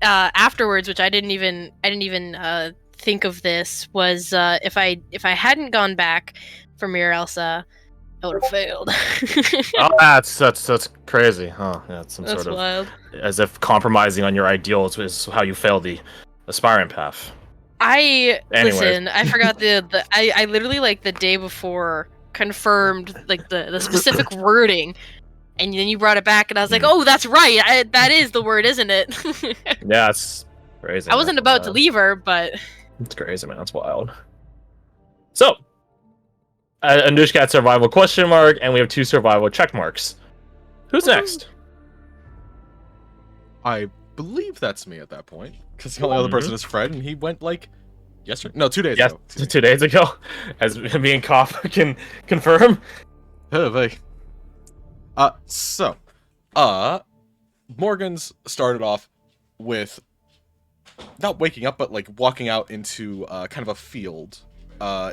afterwards, which I didn't even think of this, was if I hadn't gone back for Mir Elsa, I would have failed. Oh, that's crazy, huh? Yeah, it's some That's sort of wild. as if compromising on your ideals is how you fail the aspiring path. I Anyways, listen. I forgot I literally like the day before confirmed like the specific wording, and then you brought it back, and I was like, oh, that's right. That is the word, isn't it? yeah, it's crazy. I Man. wasn't about to leave her, but It's crazy, man. That's wild. So, Anushka got survival question mark, and we have 2 survival check marks. Who's next? I believe that's me at that point, because the only other person is Fred, and he went like yesterday. No, 2 days Yes, ago. 2 days ago, as me and Koff can confirm. Oh, boy. So, Morgan's started off with not waking up, but like walking out into kind of a field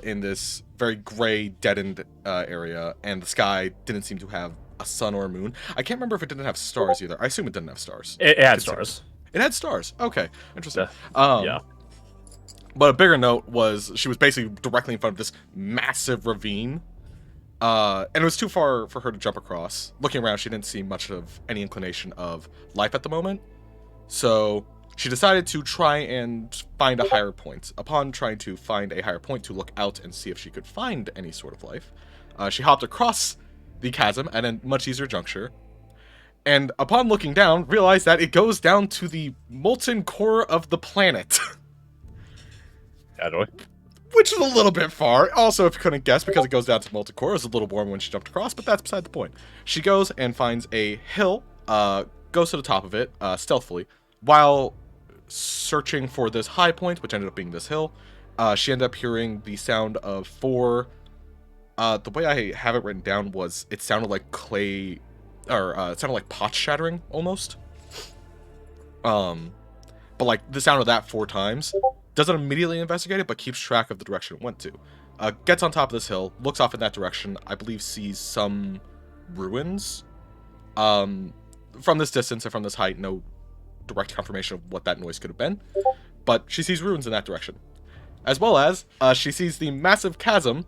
in this very gray, deadened area, and the sky didn't seem to have a sun or a moon. I can't remember if it didn't have stars either. I assume it didn't have stars. It had stars. It had stars. Okay, interesting. Yeah. But a bigger note was she was basically directly in front of this massive ravine. And it was too far for her to jump across. Looking around, she didn't see much of any inclination of life at the moment. So she decided to try and find a higher point. Upon trying to find a higher point to look out and see if she could find any sort of life, she hopped across the chasm at a much easier juncture. And upon looking down, realized that it goes down to the molten core of the planet. Which is a little bit far. Also, if you couldn't guess, because it goes down to molten core, it was a little warm when she jumped across, but that's beside the point. She goes and finds a hill, goes to the top of it, stealthily. While searching for this high point, which ended up being this hill, she ended up hearing the sound of 4... the way I have it written down was, it sounded like clay... Or, it sounded like pots shattering, almost. But, like, the sound of that 4 times. Doesn't immediately investigate it, but keeps track of the direction it went to. Gets on top of this hill, looks off in that direction, I believe sees some ruins. From this distance and from this height, no direct confirmation of what that noise could have been. But she sees ruins in that direction. As well as, she sees the massive chasm.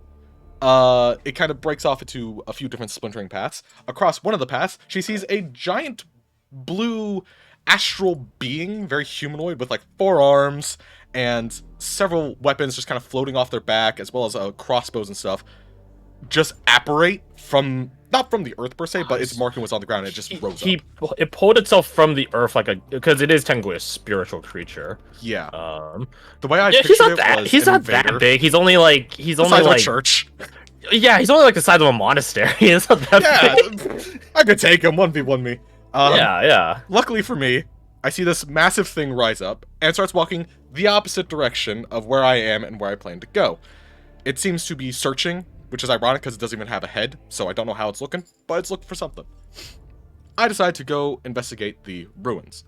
It kind of breaks off into a few different splintering paths. Across one of the paths, she sees a giant blue astral being, very humanoid, with like 4 arms and several weapons just kind of floating off their back, as well as crossbows and stuff, just apparate from, not from the earth per se, but its marking was on the ground and it just rose up. It pulled itself from the earth like a, because it is technically a spiritual creature. Yeah. The way I yeah, pictured it was he's not that big. He's only like a church. Yeah, he's only like the size of a monastery. It's not that big. I could take him 1v1 me. Yeah. Luckily for me, I see this massive thing rise up and starts walking the opposite direction of where I am and where I plan to go. It seems to be searching, which is ironic because it doesn't even have a head, so I don't know how it's looking, but it's looking for something. I decide to go investigate the ruins.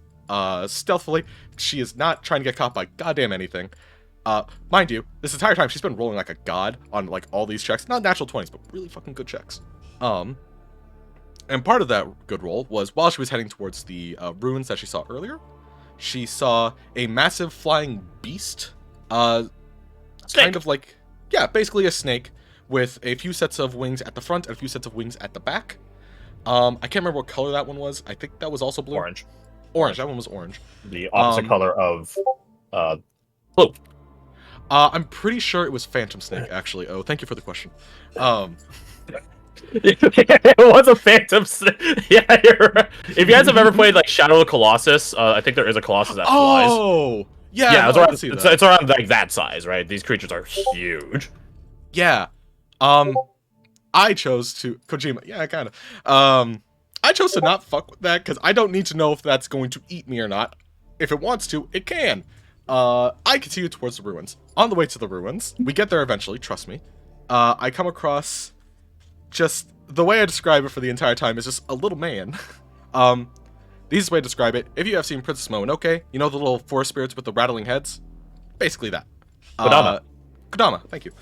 Stealthily, she is not trying to get caught by goddamn anything. Mind you, this entire time she's been rolling like a god on like all these checks. Not natural 20s, but really fucking good checks. And part of that good roll was while she was heading towards the ruins that she saw earlier, she saw a massive flying beast. Kind of like, yeah, basically a snake with a few sets of wings at the front and a few sets of wings at the back. I can't remember what color that one was. I think that was also blue. Orange. That one was orange. The opposite color of blue. I'm pretty sure it was Phantom Snake, actually. Oh, thank you for the question. It was a Phantom Snake. Yeah, you're right. If you guys have ever played like Shadow of the Colossus, I think there is a Colossus that flies. Oh! Yeah, yeah, no, it's around like that size, right? These creatures are huge. Yeah. I chose to... Kojima, yeah, kind of. I chose to not fuck with that, because I don't need to know if that's going to eat me or not. If it wants to, it can. I continue towards the ruins. On the way to the ruins, we get there eventually, trust me. I come across... just... the way I describe it for the entire time is just a little man. The easiest way to describe it, if you have seen Princess Mononoke, you know the little forest spirits with the rattling heads? Basically that. Kodama, thank you.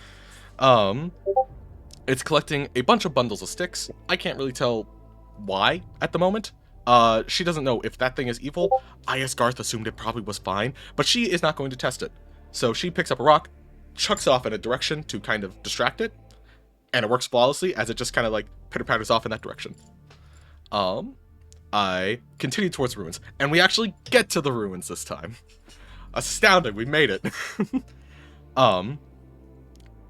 It's collecting a bunch of bundles of sticks. I can't really tell why at the moment. She doesn't know if that thing is evil. I, as Garth, assumed it probably was fine, but she is not going to test it. So she picks up a rock, chucks it off in a direction to kind of distract it, and it works flawlessly as it just kind of like pitter-patters off in that direction. I continue towards the ruins, and we actually get to the ruins this time. Astounding, we made it.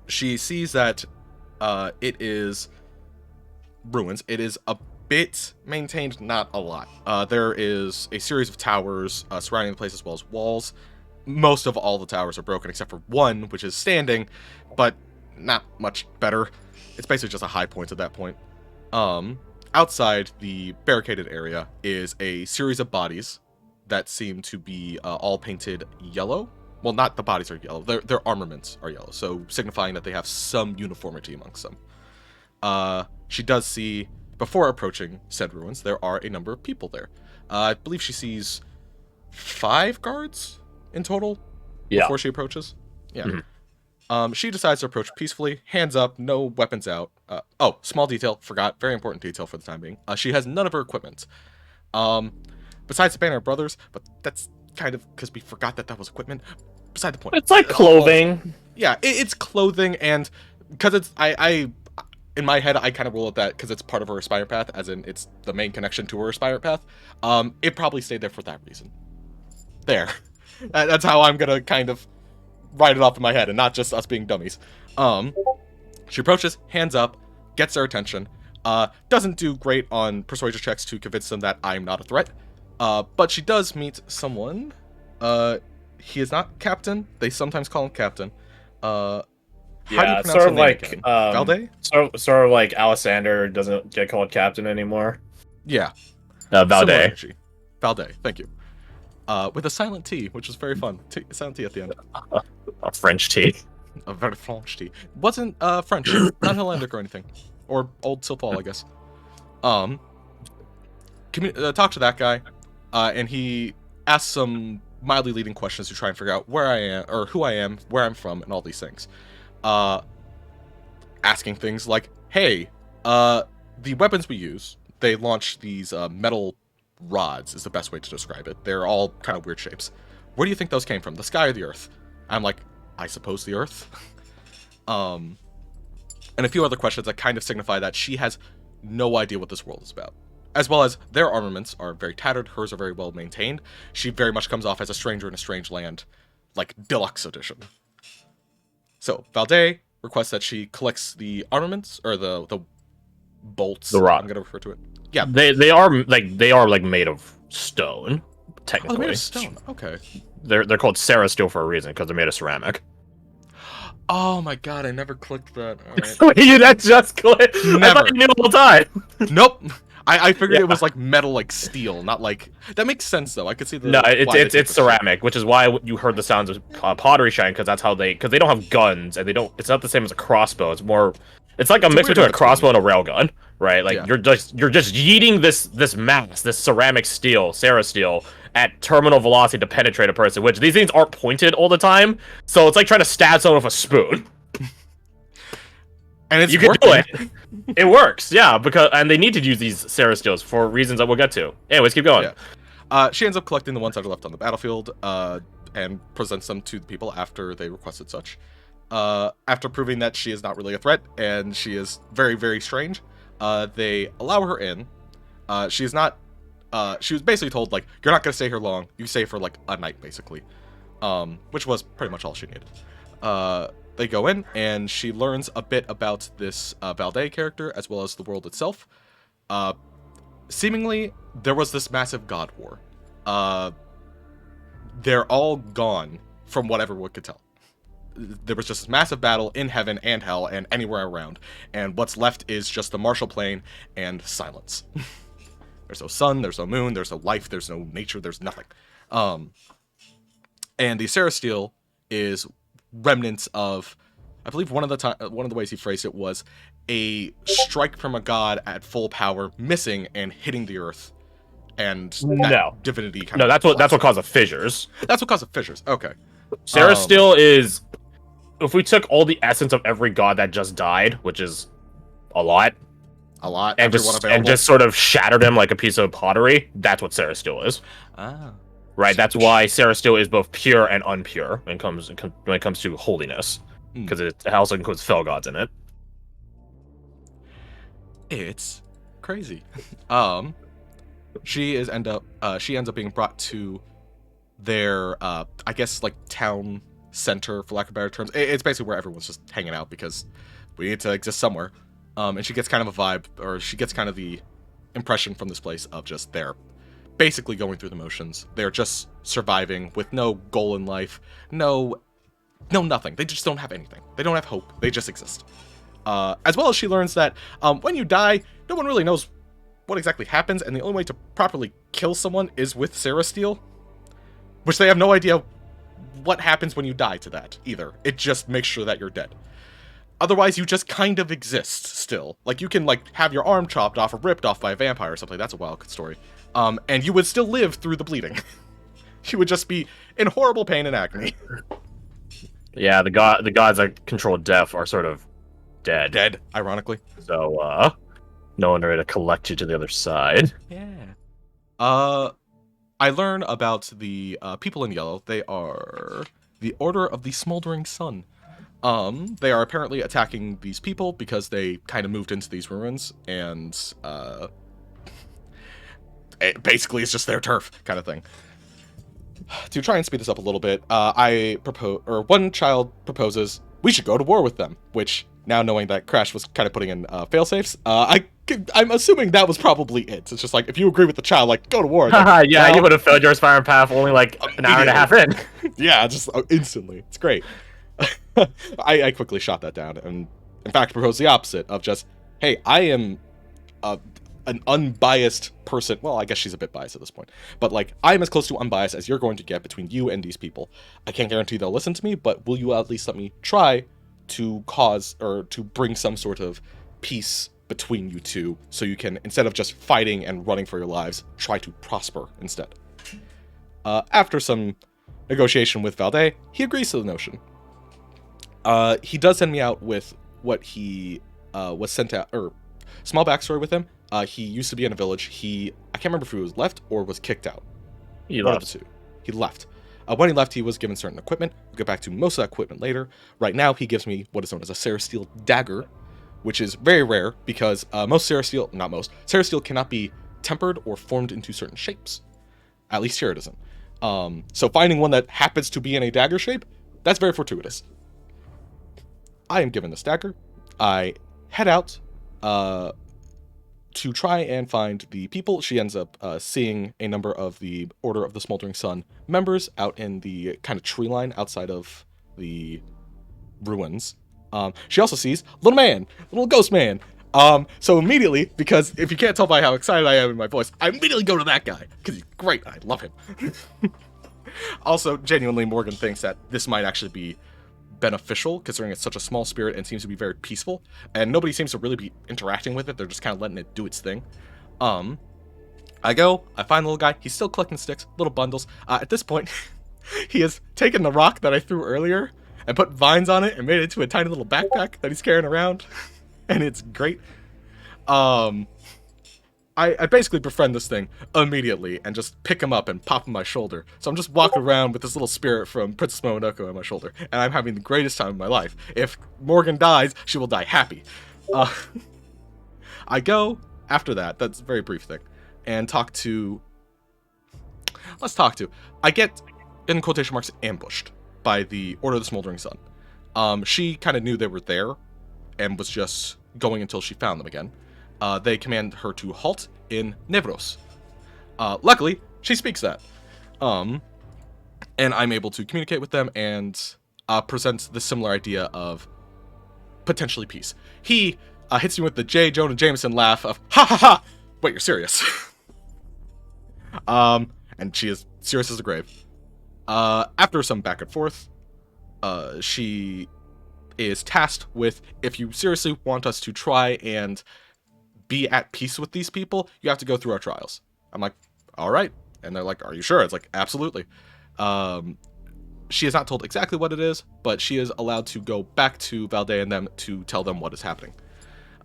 She sees that it is ruins. It is a bit maintained, not a lot. There is a series of towers surrounding the place as well as walls. Most of all the towers are broken except for one, which is standing, but not much better. It's basically just a high point at that point. Outside the barricaded area is a series of bodies that seem to be all painted yellow. Well, not the bodies are yellow. Their armaments are yellow, so signifying that they have some uniformity amongst them. She does see, before approaching said ruins, there are a number of people there. I believe she sees 5 guards in total before she approaches. Yeah. Mm-hmm. She decides to approach peacefully, hands up, no weapons out. Oh, small detail, forgot, very important detail for the time being. She has none of her equipment. Besides the Banner of Brothers, but that's kind of because we forgot that was equipment. Beside the point. It's like clothing. Yeah, it's clothing, and because it's I in my head I kind of rule it that because it's part of her Aspire path, as in it's the main connection to her Aspire path. It probably stayed there for that reason. There, that's how I'm gonna kind of write it off in my head, and not just us being dummies. She approaches, hands up, gets their attention. Doesn't do great on persuasion checks to convince them that I'm not a threat. But she does meet someone. He is not Captain. They sometimes call him Captain. How do you pronounce sort her of name like again? Valde? Sort of like Alessander doesn't get called Captain anymore. Yeah. Valde. Valde, thank you. With a silent T, which was very fun. Silent T at the end. A French T. A very French T. Wasn't French, not Hellenic or anything. Or Old Silthal, I guess. Talk to that guy, and he asks some mildly leading questions to try and figure out where I am, or who I am, where I'm from, and all these things. Asking things like, hey, the weapons we use, they launch these metal rods, is the best way to describe it. They're all kind of weird shapes. Where do you think those came from, the sky or the earth? I'm like, I suppose the earth? And a few other questions that kind of signify that she has no idea what this world is about. As well as their armaments are very tattered, hers are very well maintained. She very much comes off as a stranger in a strange land, like deluxe edition. So, Valde requests that she collects the armaments, or the bolts. The rod. I'm gonna refer to it. Yeah. They are made of stone, technically. Oh, they're made of stone. Okay. They're called Sarah steel for a reason, because they're made of ceramic. Oh my god, I never clicked that. All right. That just clicked. Never. I thought you knew the whole time. Nope. I figured it was like metal, like steel, not like. That makes sense though. I could see the. No, it's ceramic, which is why you heard the sounds of pottery shine, because that's how because they don't have guns, and they don't. It's not the same as a crossbow. It's more. It's like a mix between a crossbow and a railgun, right? Like you're just yeeting this mass, this ceramic steel, Sarah steel, at terminal velocity to penetrate a person. Which these things aren't pointed all the time, so it's like trying to stab someone with a spoon. And it's you can do it. It works, yeah, and they need to use these Sarah steels for reasons that we'll get to. Anyways, keep going. Yeah. She ends up collecting the ones that are left on the battlefield, and presents them to the people after they requested such. After proving that she is not really a threat, and she is very, very strange, they allow her in. She is not. She was basically told, like, you're not gonna stay here long. You stay for like a night, basically, which was pretty much all she needed. They go in, and she learns a bit about this Valde character, as well as the world itself. Seemingly, there was this massive god war. They're all gone, from what everyone could tell. There was just this massive battle in heaven and hell and anywhere around. And what's left is just the Marshall Plain and silence. There's no sun, there's no moon, there's no life, there's no nature, there's nothing. And the Sarah Steel is remnants of, I believe one of the ways he phrased it was a strike from a god at full power missing and hitting the earth, and that divinity kind of that's what caused the fissures. That's what caused the fissures. Okay. Sarah Steel is, if we took all the essence of every god that just died, which is a lot, A lot. And just sort of shattered him like a piece of pottery. That's what Sarah Steel is. Ah. Right. That's why Sarah Steel is both pure and impure when it comes to holiness, because it also includes fell gods in it. It's crazy. She ends up being brought to their I guess like town center, for lack of better terms. It's basically where everyone's just hanging out because we need to exist somewhere. And she gets kind of a vibe, or she gets kind of the impression from this place of just they're basically going through the motions. They're just surviving with no goal in life, no nothing. They just don't have anything. They don't have hope. They just exist. As well as she learns that when you die, no one really knows what exactly happens, and the only way to properly kill someone is with Sarah Steel, which they have no idea what happens when you die to that either. It just makes sure that you're dead. Otherwise, you just kind of exist still. Like, you can, like, have your arm chopped off or ripped off by a vampire or something. That's a wild story. And you would still live through the bleeding. You would just be in horrible pain and agony. Yeah, the gods that control death are sort of dead. Dead, ironically. So, no one ready to collect you to the other side. Yeah. I learn about the people in yellow. They are the Order of the Smoldering Sun. They are apparently attacking these people because they kind of moved into these ruins, and it basically it's just their turf kind of thing. To try and speed this up a little bit, one child proposes we should go to war with them, which, now knowing that Crash was kind of putting in failsafes, I'm assuming that was probably it. It's just like, if you agree with the child, like, go to war. Like, yeah, you would have failed your aspiring path only like an hour and a half in. Yeah, just instantly. It's great. I quickly shot that down, and in fact proposed the opposite of just, hey, I am an unbiased person. Well, I guess she's a bit biased at this point, but like, I'm as close to unbiased as you're going to get between you and these people. I can't guarantee they'll listen to me, but will you at least let me try to cause or to bring some sort of peace between you two, so you can, instead of just fighting and running for your lives, try to prosper instead. After some negotiation with Valde, he agrees to the notion. He does send me out with what he was sent out, or small backstory with him. He used to be in a village. I can't remember if he was left or was kicked out. He left. He left. When he left, he was given certain equipment. We'll get back to most of that equipment later. Right now, he gives me what is known as a Sarah Steel dagger, which is very rare because Sarah Steel cannot be tempered or formed into certain shapes. At least here it isn't. So finding one that happens to be in a dagger shape, that's very fortuitous. I am given this dagger. I head out to try and find the people. She ends up seeing a number of the Order of the Smoldering Sun members out in the kind of tree line outside of the ruins. She also sees little ghost man. So immediately, because if you can't tell by how excited I am in my voice, I immediately go to that guy, because he's great. I love him. Also, genuinely, Morgan thinks that this might actually be beneficial, considering it's such a small spirit and seems to be very peaceful, and nobody seems to really be interacting with it. They're just kind of letting it do its thing. I find the little guy. He's still collecting sticks, little bundles. At this point, he has taken the rock that I threw earlier and put vines on it and made it into a tiny little backpack that he's carrying around. And it's great. I basically befriend this thing immediately and just pick him up and pop him on my shoulder. So I'm just walking around with this little spirit from Princess Mononoke on my shoulder, and I'm having the greatest time of my life. If Morgan dies, she will die happy. I go, after that's a very brief thing, and I get, in quotation marks, ambushed by the Order of the Smoldering Sun. She kind of knew they were there and was just going until she found them again. They command her to halt in Nevros. Luckily, she speaks that. And I'm able to communicate with them and present the similar idea of potentially peace. He hits me with the J. Jonah Jameson laugh of, ha ha ha! Wait, you're serious. And she is serious as the grave. After some back and forth, she is tasked with, if you seriously want us to try and be at peace with these people, you have to go through our trials. I'm like, all right. And they're like, are you sure? It's like, absolutely. She is not told exactly what it is, but she is allowed to go back to Valde and them to tell them what is happening.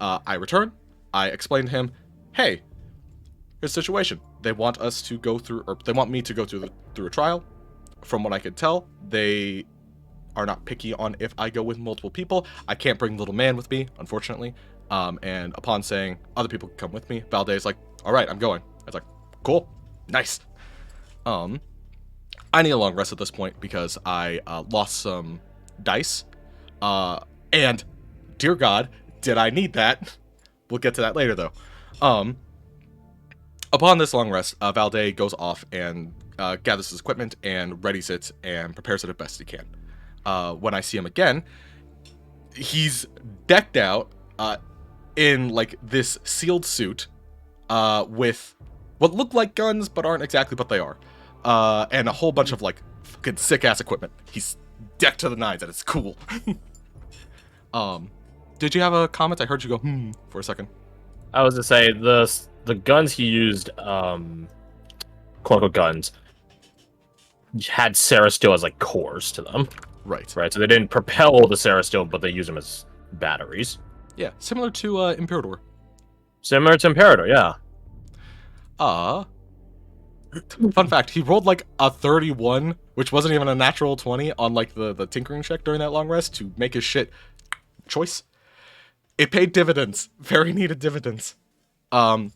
I return. I explained to him, hey, here's the situation. They want us to go through, or they want me to go through a trial. From what I could tell, they are not picky on if I go with multiple people. I can't bring little man with me, unfortunately. And upon saying other people can come with me, Valdez like, all right, I'm going. I was like, cool, nice. I need a long rest at this point because I lost some dice. And dear God, did I need that? We'll get to that later though. Upon this long rest, Valdez goes off and gathers his equipment and readies it and prepares it as best he can. When I see him again, he's decked out in like this sealed suit with what look like guns but aren't exactly, but they are. And a whole bunch of like fucking sick ass equipment. He's decked to the nines and it's cool. Did you have a comment? I heard you go for a second. I was to say the guns he used, quote unquote guns, had Cerasteel as like cores to them. Right. So they didn't propel the Cerasteel, but they use them as batteries. Yeah, similar to Imperador. Similar to Imperador, yeah. Fun fact, he rolled like a 31, which wasn't even a natural 20 on like the tinkering check during that long rest to make his shit choice. It paid dividends. Very needed dividends.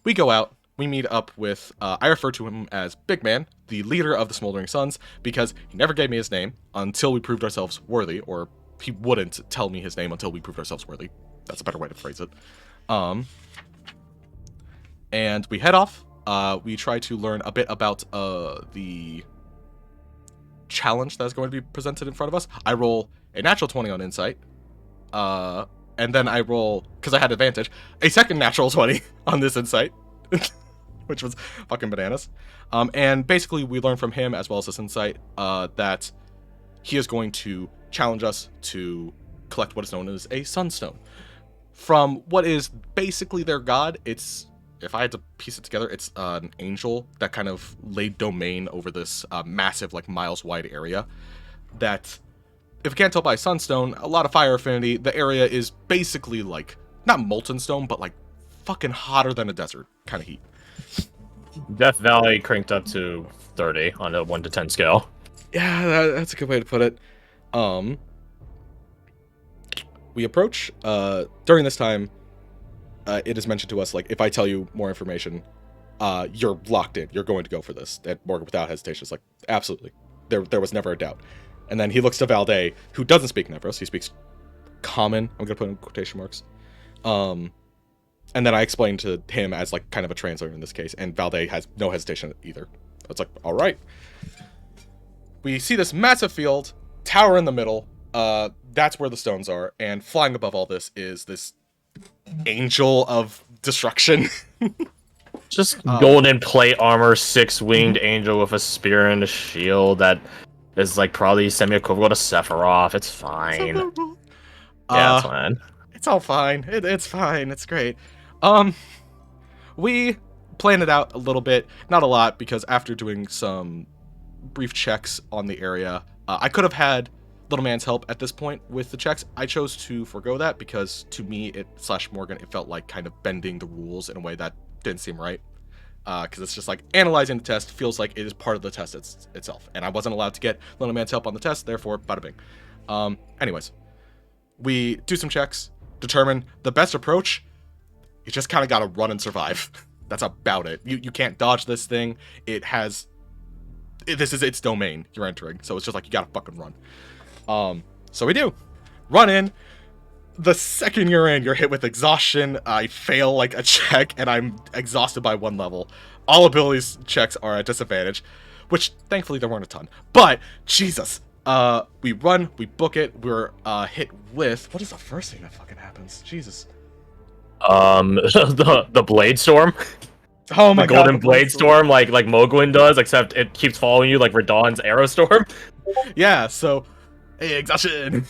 We go out. We meet up with, I refer to him as Big Man, the leader of the Smoldering Suns, because he never gave me his name until we proved ourselves worthy, or he wouldn't tell me his name until we proved ourselves worthy. That's a better way to phrase it. And we head off. We try to learn a bit about the challenge that's going to be presented in front of us. I roll a natural 20 on Insight. And then I roll, because I had advantage, a second natural 20 on this Insight. Which was fucking bananas. And basically we learn from him, as well as this Insight, that he is going to challenge us to collect what is known as a Sunstone. From what is basically their god, it's, if I had to piece it together, it's an angel that kind of laid domain over this massive, like, miles-wide area. That, if you can't tell by Sunstone, a lot of fire affinity, the area is basically, like, not molten stone, but, like, fucking hotter than a desert kind of heat. Death Valley cranked up to 30 on a 1 to 10 scale. Yeah, that's a good way to put it. We approach. During this time, it is mentioned to us, like, if I tell you more information, you're locked in. You're going to go for this. And Morgan, without hesitation, is like, absolutely. There was never a doubt. And then he looks to Valdez, who doesn't speak Nevros. He speaks common. I'm going to put in quotation marks. And then I explained to him as, like, kind of a translator in this case, and Valdez has no hesitation either. It's like, all right. We see this massive field, tower in the middle. That's where the stones are, and flying above all this is this angel of destruction. Just golden plate armor, 6-winged angel with a spear and a shield that is, like, probably semi-equivalent to Sephiroth. It's fine. Yeah, it's fine. It's all fine. It's fine. It's great. We planned it out a little bit, not a lot, because after doing some brief checks on the area, I could have had Little Man's help at this point with the checks. I chose to forego that because to me, / Morgan, it felt like kind of bending the rules in a way that didn't seem right. Because it's just like analyzing the test feels like it is part of the test itself, and I wasn't allowed to get Little Man's help on the test, therefore, bada bing. Anyways, we do some checks, determine the best approach. You just kind of gotta run and survive. That's about it. You can't dodge this thing. This is its domain you're entering, so it's just like you gotta fucking run. So we do. Run in. The second you're in, you're hit with exhaustion. I fail like a check, and I'm exhausted by 1 level. All abilities checks are at disadvantage, which thankfully there weren't a ton. But Jesus, we run, we book it. We're hit with, what is the first thing that fucking happens? Jesus. The Blade Storm. Oh my god. Golden Blade Storm, like Mogwin does, except it keeps following you like Radahn's Arrow Storm. Yeah, so exhaustion.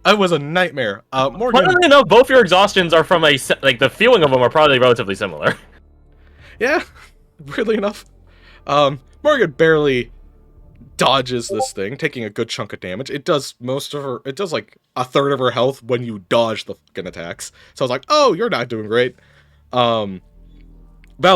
It was a nightmare. Morgan. Funnily enough, both your exhaustions are from the feeling of them are probably relatively similar. Yeah, weirdly enough. Morgan barely dodges this thing, taking a good chunk of damage. It does like a third of her health when you dodge the fucking attacks. So I was like, oh, you're not doing great. Valde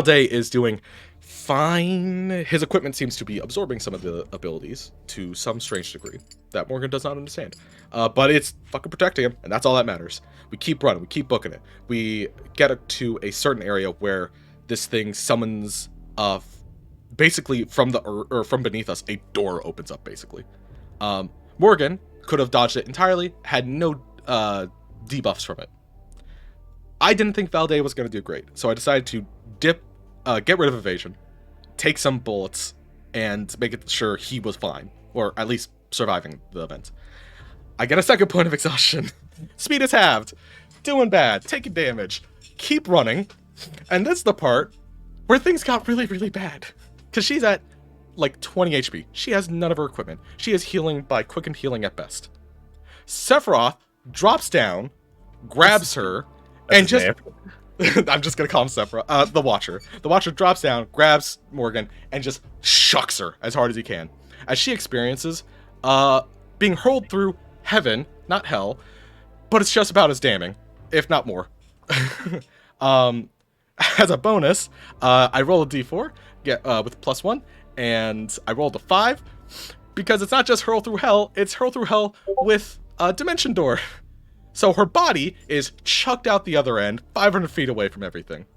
is doing fine. His equipment seems to be absorbing some of the abilities to some strange degree that Morgan does not understand. But it's fucking protecting him, and that's all that matters. We keep running, we keep booking it. We get to a certain area where this thing summons, basically from beneath us, a door opens up, basically. Morgan could have dodged it entirely, had no debuffs from it. I didn't think Valde was going to do great, so I decided to get rid of evasion, take some bullets, and make it sure he was fine, or at least surviving the event. I get a second point of exhaustion. Speed is halved. Doing bad. Taking damage. Keep running. And that's the part where things got really, really bad. Because she's at, like, 20 HP. She has none of her equipment. She is healing by quickened healing at best. Sephiroth drops down, grabs her, and just... I'm just gonna call him Sephiroth. The Watcher. The Watcher drops down, grabs Morgan, and just shucks her as hard as he can. As she experiences, being hurled through heaven, not hell, but it's just about as damning, if not more. As a bonus, I roll a d4 with +1, and I rolled a 5, because it's not just hurl through hell, it's hurl through hell with a dimension door. So her body is chucked out the other end, 500 feet away from everything.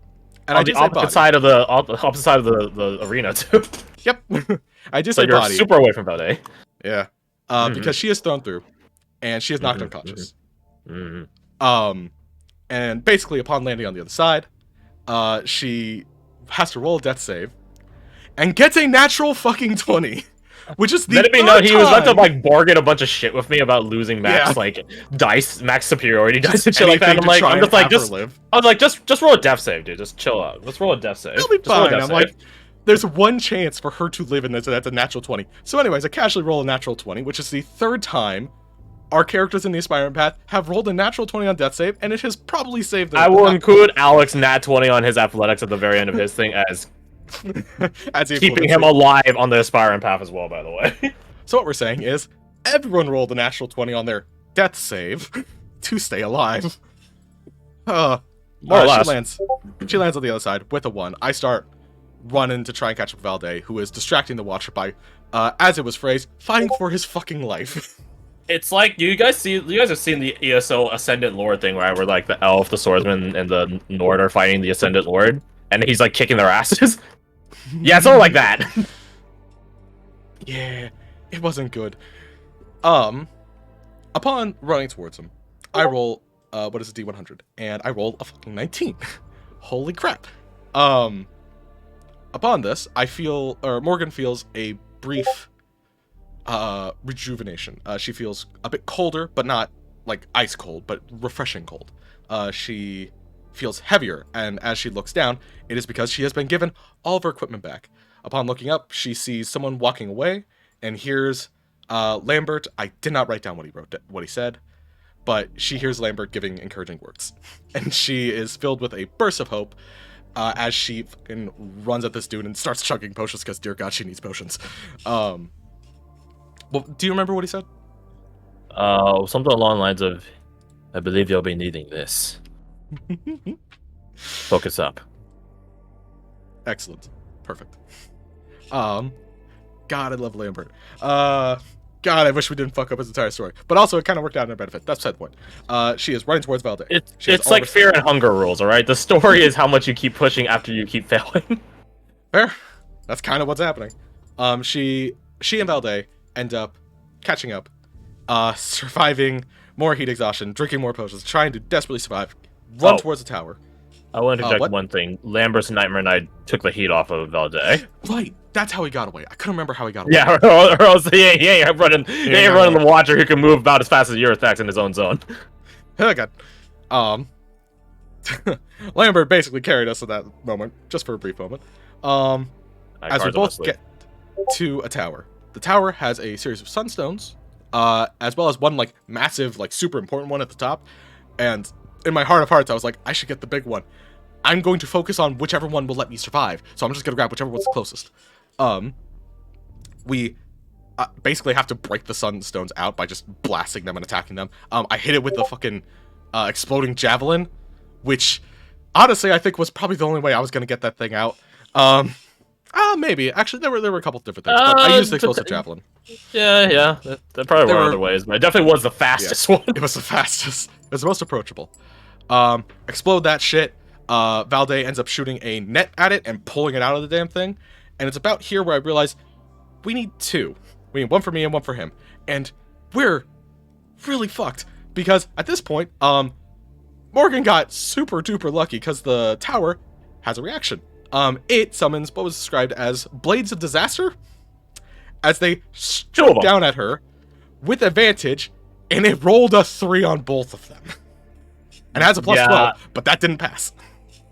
And on the opposite side of the arena too. Yep. I just so say you're body. super away from Valde. Yeah. Because she is thrown through, and she is knocked unconscious. And basically, upon landing on the other side, she has to roll a death save, and gets a natural fucking 20. Which is the Let it be known he was about to like bargain a bunch of shit with me about losing max max superiority dice and shit like that. And I'm just like, I was like, just roll a death save, dude. Just chill out. Let's roll a death save. It'll be fine. I'm like, there's one chance for her to live in this, and that's a natural 20. So anyways, I casually roll a natural 20, which is the third time our characters in the Aspiring Path have rolled a natural 20 on death save, and it has probably saved them. I will include Alex nat 20 on his athletics at the very end of his thing as keeping him alive on the Aspiring Path as well, by the way. So what we're saying is, everyone rolled a natural 20 on their death save to stay alive. More or less. She lands on the other side with a 1. I start running to try and catch up Valde, who is distracting the Watcher by, as it was phrased, fighting for his fucking life. It's like, you guys have seen the ESO Ascendant Lord thing, right? Where like the Elf, the Swordsman, and the Nord are fighting the Ascendant Lord, and he's like kicking their asses. Yeah, it's all like that. Yeah, it wasn't good. Upon running towards him, I roll, what is a D100? And I roll a fucking 19. Holy crap. Upon this, Morgan feels a brief, rejuvenation. She feels a bit colder, but not, like, ice cold, but refreshing cold. She feels heavier, and as she looks down, it is because she has been given all of her equipment back. Upon looking up, she sees someone walking away, and hears Lambert. I did not write down what he said, but she hears Lambert giving encouraging words, and she is filled with a burst of hope as she fucking runs at this dude and starts chugging potions because, dear God, she needs potions. Well, do you remember what he said? Something along the lines of, "I believe you'll be needing this. Focus up." Excellent. Perfect. God, I love Lambert. God, I wish we didn't fuck up his entire story. But also, it kind of worked out in her benefit. That's beside the point. She is running towards Valde. It's like fear and hunger rules, alright? The story is how much you keep pushing after you keep failing. Fair. That's kind of what's happening. She and Valde end up catching up, surviving more heat exhaustion, drinking more potions, trying to desperately survive, run towards the tower. I want to interject one thing. Lambert's Nightmare Knight took the heat off of Valde. Right, that's how he got away. I couldn't remember how he got away. Yeah, or else, you're running the Watcher who can move about as fast as your attacks in his own zone. Oh God. Lambert basically carried us at that moment, just for a brief moment. As we both get to a tower. The tower has a series of sunstones, as well as one like massive, like super important one at the top. And in my heart of hearts, I was like, I should get the big one. I'm going to focus on whichever one will let me survive. So I'm just gonna grab whichever one's the closest. We basically have to break the sunstones out by just blasting them and attacking them. I hit it with the fucking exploding javelin, which honestly I think was probably the only way I was gonna get that thing out. Maybe actually there were a couple different things, but I used the explosive javelin. Yeah. That probably were other ways, but it definitely was the fastest one. It was the fastest. It was the most approachable. Explode that shit. Valde ends up shooting a net at it and pulling it out of the damn thing. And it's about here where I realize we need two. We need one for me and one for him. And we're really fucked. Because at this point, Morgan got super duper lucky because the tower has a reaction. It summons what was described as Blades of Disaster as they struck down at her with advantage, and it rolled a 3 on both of them. And it has a plus 12, but that didn't pass.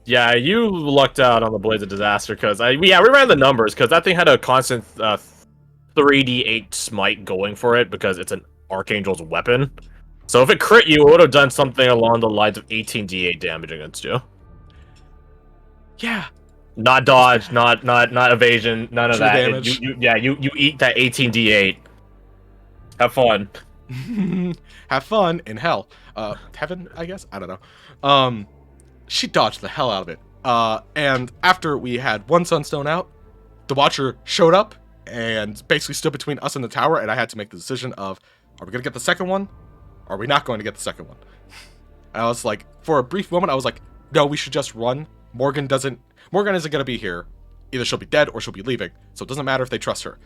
Yeah, you lucked out on the Blades of Disaster, because we ran the numbers, because that thing had a constant 3d8 smite going for it, because it's an Archangel's weapon. So if it crit you, it would have done something along the lines of 18d8 damage against you. Yeah. Not dodge, not evasion, none of that. Damage. You eat that 18d8. Have fun. Have fun in hell. Heaven, I guess? I don't know. She dodged the hell out of it. And after we had one sunstone out, the Watcher showed up and basically stood between us and the tower, and I had to make the decision of, are we going to get the second one? Or are we not going to get the second one? And I was like, for a brief moment, I was like, no, we should just run. Morgan isn't going to be here. Either she'll be dead or she'll be leaving, so it doesn't matter if they trust her.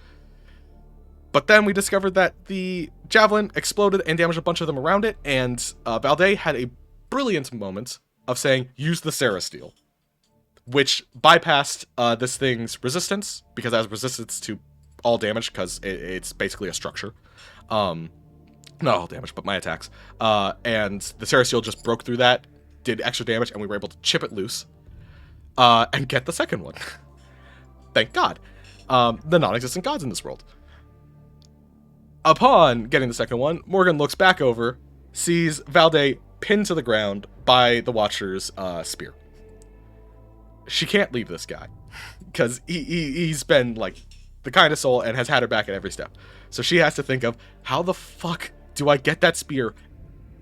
But then we discovered that the javelin exploded and damaged a bunch of them around it, and Valde had a brilliant moment of saying, use the Serasteel, which bypassed this thing's resistance, because it has resistance to all damage, because it's basically a structure. Not all damage, but my attacks. And the Serasteel just broke through that, did extra damage, and we were able to chip it loose, and get the second one. Thank God. The non-existent gods in this world. Upon getting the second one, Morgan looks back over, sees Valde pinned to the ground by the Watcher's spear. She can't leave this guy, because he's been, like, the kind of soul and has had her back at every step. So she has to think of, how the fuck do I get that spear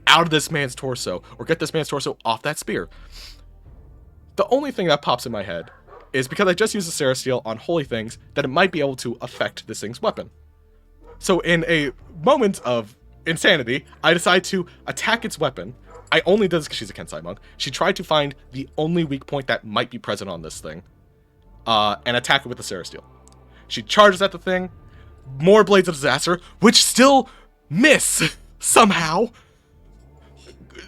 out of this man's torso, or get this man's torso off that spear? The only thing that pops in my head is, because I just used the Serasteel on holy things, that it might be able to affect this thing's weapon. So in a moment of insanity, I decide to attack its weapon. I only did this because she's a Kensai monk. She tried to find the only weak point that might be present on this thing, and attack it with the Serasteel. She charges at the thing, more Blades of Disaster, which still miss somehow.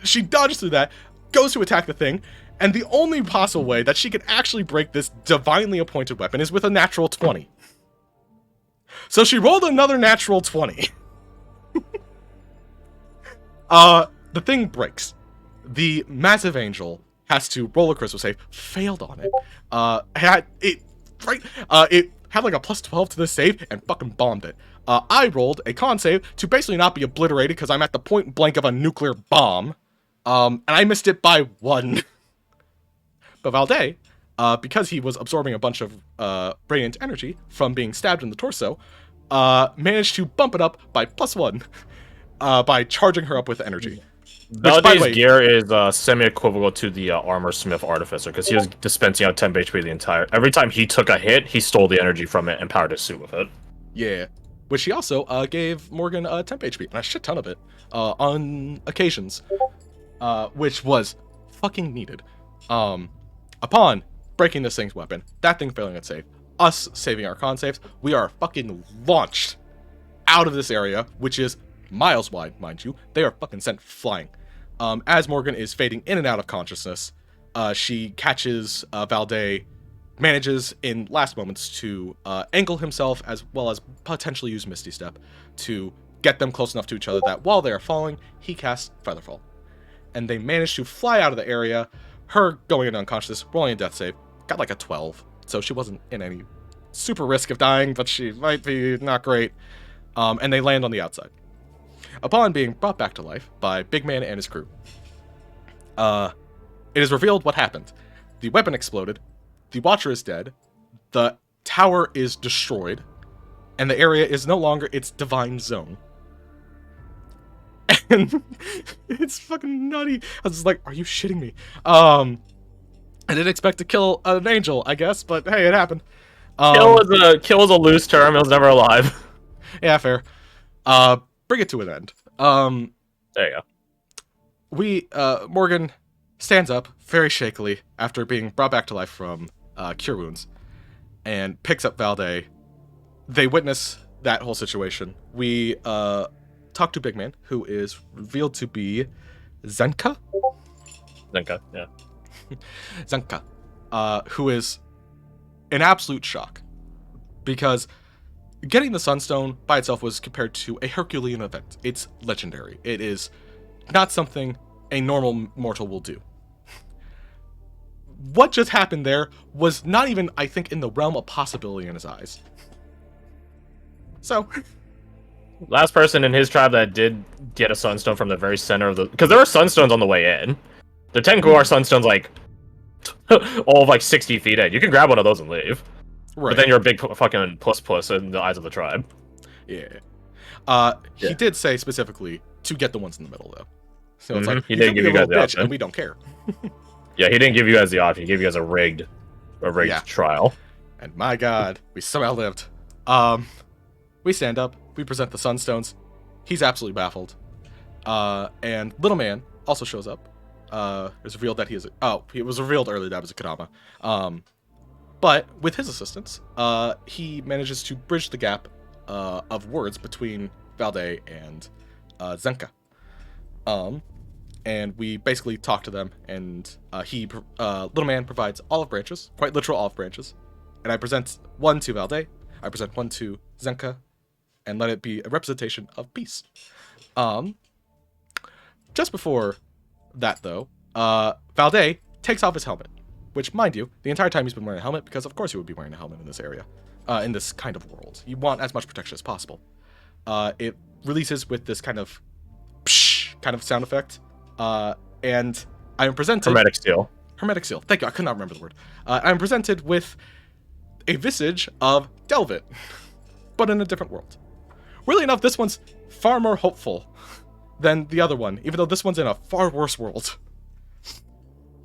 She dodges through that, goes to attack the thing, and the only possible way that she could actually break this divinely appointed weapon is with a natural 20. So she rolled another natural 20. The thing breaks. The massive angel has to roll a crystal save, failed on it. It had like a plus 12 to the save and fucking bombed it. I rolled a con save to basically not be obliterated because I'm at the point blank of a nuclear bomb. And I missed it by 1. But Valde, because he was absorbing a bunch of radiant energy from being stabbed in the torso, managed to bump it up by plus 1 by charging her up with energy. Valde's gear is semi-equivalent to the Armor Smith Artificer, because he was dispensing out 10 HP the entire... Every time he took a hit, he stole the energy from it and powered his suit with it. Yeah. Which he also gave Morgan 10 HP, and a shit ton of it, on occasions. Which was fucking needed. Upon breaking this thing's weapon, that thing failing its save, us saving our con saves, we are fucking launched out of this area, which is miles wide, mind you. They are fucking sent flying. As Morgan is fading in and out of consciousness, she catches Valde, manages in last moments to angle himself as well as potentially use Misty Step to get them close enough to each other that while they are falling, he casts Featherfall. And they manage to fly out of the area, her going into unconsciousness, rolling a death save, got like a 12, so she wasn't in any super risk of dying, but she might be not great. And they land on the outside. Upon being brought back to life by Big Man and his crew, it is revealed what happened. The weapon exploded, the Watcher is dead, the tower is destroyed, and the area is no longer its divine zone. And it's fucking nutty. I was just like, are you shitting me? I didn't expect to kill an angel, I guess, but hey, it happened. Kill was a loose term. It was never alive. Yeah, fair. Bring it to an end. There you go. Morgan stands up very shakily after being brought back to life from cure wounds, and picks up Valde. They witness that whole situation. We talk to Big Man, who is revealed to be Zenka. Zenka, yeah. Zenka, who is in absolute shock because getting the Sunstone by itself was compared to a Herculean event. It's legendary. It is not something a normal mortal will do. What just happened there was not even, I think, in the realm of possibility in his eyes. So, last person in his tribe that did get a Sunstone from the very center of the... Because there were Sunstones on the way in. The 10 Guar Sunstones, like, all of, like, 60 feet in. You can grab one of those and leave. Right. But then you're a big fucking puss in the eyes of the tribe. Yeah. He did say specifically to get the ones in the middle, though. So it's like, he didn't give you guys the option. And we don't care. Yeah, he didn't give you guys the option. He gave you guys a rigged trial. And my god, we somehow lived. We stand up. We present the Sunstones. He's absolutely baffled. And Little Man also shows up. It's revealed that he is... it was revealed earlier that it was a Kadama. But with his assistance, he manages to bridge the gap of words between Valde and Zenka. And we basically talk to them, and Little Man provides olive branches, quite literal olive branches. And I present one to Valde, I present one to Zenka, and let it be a representation of peace. Just before that, though, Valde takes off his helmet, which, mind you, the entire time he's been wearing a helmet, because of course he would be wearing a helmet in this area, in this kind of world. You want as much protection as possible. It releases with this kind of psh kind of sound effect, and I am presented... Hermetic seal. Hermetic seal. Thank you, I could not remember the word. I'm presented with a visage of Delvit, but in a different world. Weirdly enough, this one's far more hopeful than the other one, even though this one's in a far worse world.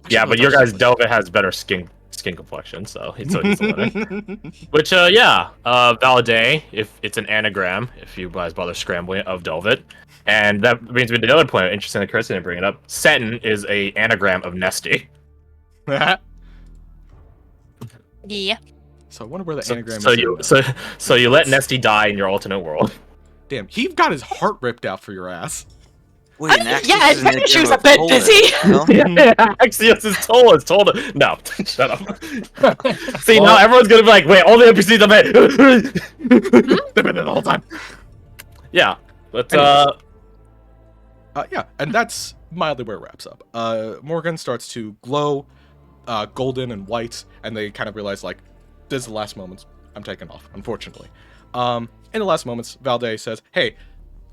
Yeah, but your guy's Delvit has better skin complexion, so he's the winner. Which, Valade, if it's an anagram, if you guys bother scrambling it, of Delvit. And that brings me to the other point, interesting that Chris didn't bring it up. Seton is a anagram of Nesty. Yeah. So I wonder where the anagram is. So you let Nesty die in your alternate world. Damn, he got his heart ripped out for your ass. Wait, I think she was a bit busy. Yeah, Axios is told it. No, shut up. See, now everyone's gonna be like, wait, all the NPCs are bad. They've been there the whole time. Yeah, but yeah, and that's mildly where it wraps up. Morgan starts to glow golden and white, and they kind of realize, like, this is the last moments. I'm taking off, unfortunately. In the last moments, Valde says, hey,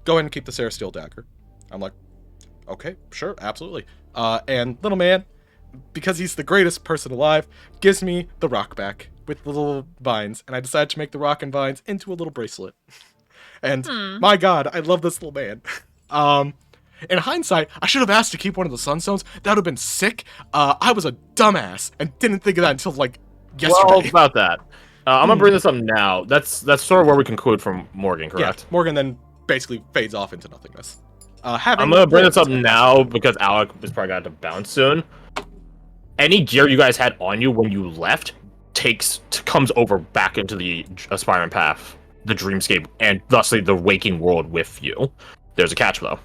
go ahead and keep the Sarah Steel dagger. I'm like, okay, sure, absolutely. And Little Man, because he's the greatest person alive, gives me the rock back with the little vines, and I decided to make the rock and vines into a little bracelet. And my god, I love this little man. In hindsight, I should have asked to keep one of the Sunstones. That would have been sick. I was a dumbass and didn't think of that until, like, yesterday. Well, about that. I'm gonna bring this up now. That's sort of where we conclude from Morgan, correct? Yeah, Morgan then basically fades off into nothingness. I'm gonna bring this up now because Alec is probably going to bounce soon. Any gear you guys had on you when you left comes over back into the Aspiring Path, the Dreamscape, and thusly the waking world with you. There's a catch though.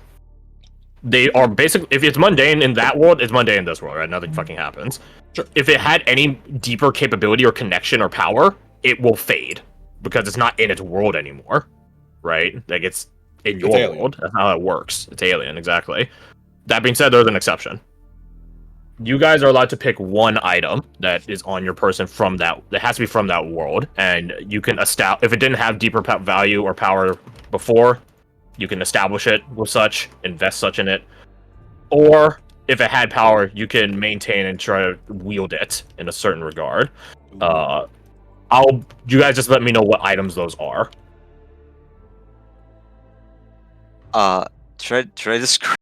They are basically, if it's mundane in that world, it's mundane in this world, right? Nothing fucking happens. Sure. If it had any deeper capability or connection or power, it will fade because it's not in its world anymore, right? Like it's in your world. That's how it works. It's alien, exactly. That being said, there's an exception. You guys are allowed to pick one item that is on your person from that has to be from that world, and you can establish if it didn't have deeper value or power before, you can establish it with such, invest such in it, or if it had power, you can maintain and try to wield it in a certain regard. You guys just let me know what items those are. Should I describe